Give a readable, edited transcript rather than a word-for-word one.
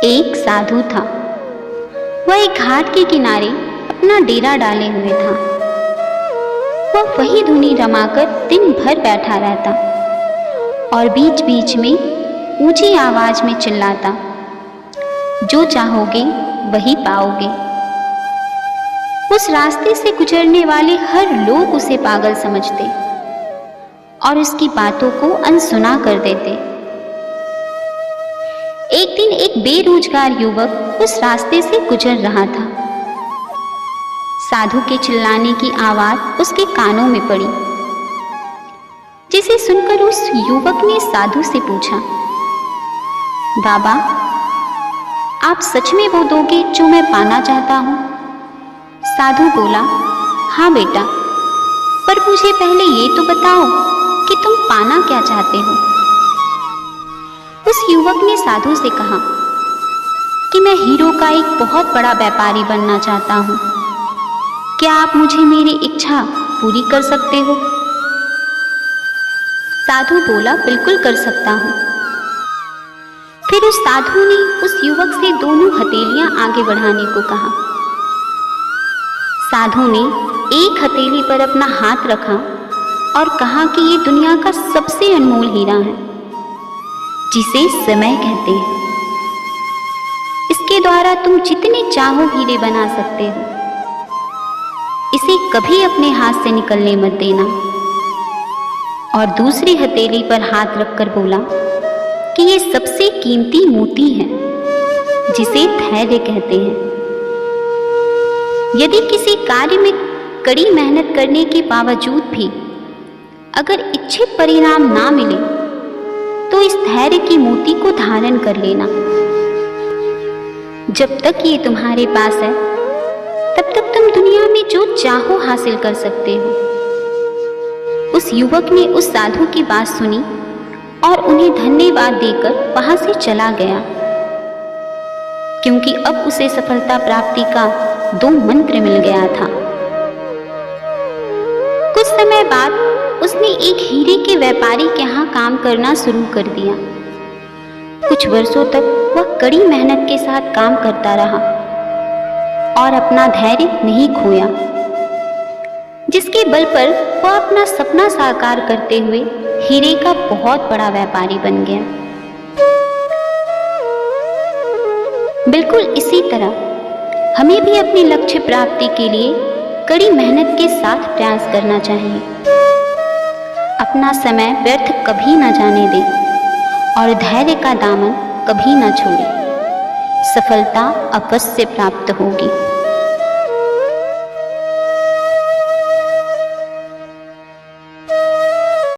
एक साधु था। वह एक घाट के किनारे अपना डेरा डाले हुए था। वह वही धुनी रमाकर दिन भर बैठा रहता और बीच बीच में ऊंची आवाज में चिल्लाता, जो चाहोगे वही पाओगे। उस रास्ते से गुजरने वाले हर लोग उसे पागल समझते और उसकी बातों को अनसुना कर देते। एक दिन एक बेरोजगार युवक उस रास्ते से गुजर रहा था। साधु के चिल्लाने की आवाज उसके कानों में पड़ी, जिसे सुनकर उस युवक ने साधु से पूछा, बाबा, आप सच में वो दोगे जो मैं पाना चाहता हूं? साधु बोला, हाँ बेटा, पर मुझे पहले ये तो बताओ कि तुम पाना क्या चाहते हो? उस युवक ने साधु से कहा कि मैं हीरो का एक बहुत बड़ा व्यापारी बनना चाहता हूं। क्या आप मुझे मेरी इच्छा पूरी कर सकते हो? साधु बोला, बिल्कुल कर सकता हूं। फिर उस साधु ने उस युवक से दोनों हथेलियां आगे बढ़ाने को कहा। साधु ने एक हथेली पर अपना हाथ रखा और कहा कि ये दुनिया का सबसे अनमोल हीरा है, जिसे समय कहते हैं। इसके द्वारा तुम जितने चाहो हीरे बना सकते हो। इसे कभी अपने हाथ से निकलने मत देना। और दूसरी हथेली पर हाथ रखकर बोला कि ये सबसे कीमती मोती है, जिसे धैर्य कहते हैं। यदि किसी कार्य में कड़ी मेहनत करने के बावजूद भी अगर इच्छित परिणाम ना मिले, तो इस धैर्य की मोती को धारण कर लेना। जब तक ये तुम्हारे पास है, तब तक तुम दुनिया में जो चाहो हासिल कर सकते हो। उस युवक ने उस साधु की बात सुनी और उन्हें धन्यवाद देकर वहां से चला गया, क्योंकि अब उसे सफलता प्राप्ति का 2 मंत्र मिल गया था। कुछ समय बाद उसने एक हीरे के व्यापारी के यहाँ काम करना शुरू कर दिया। कुछ वर्षों तक वह कड़ी मेहनत के साथ काम करता रहा और अपना धैर्य नहीं खोया, जिसके बल पर वह अपना सपना साकार करते हुए हीरे का बहुत बड़ा व्यापारी बन गया। बिल्कुल इसी तरह हमें भी अपने लक्ष्य प्राप्ति के लिए कड़ी मेहनत के साथ प्रयास करना चाहिए। अपना समय व्यर्थ कभी न जाने दें और धैर्य का दामन कभी न छोड़ें। सफलता अवश्य प्राप्त होगी।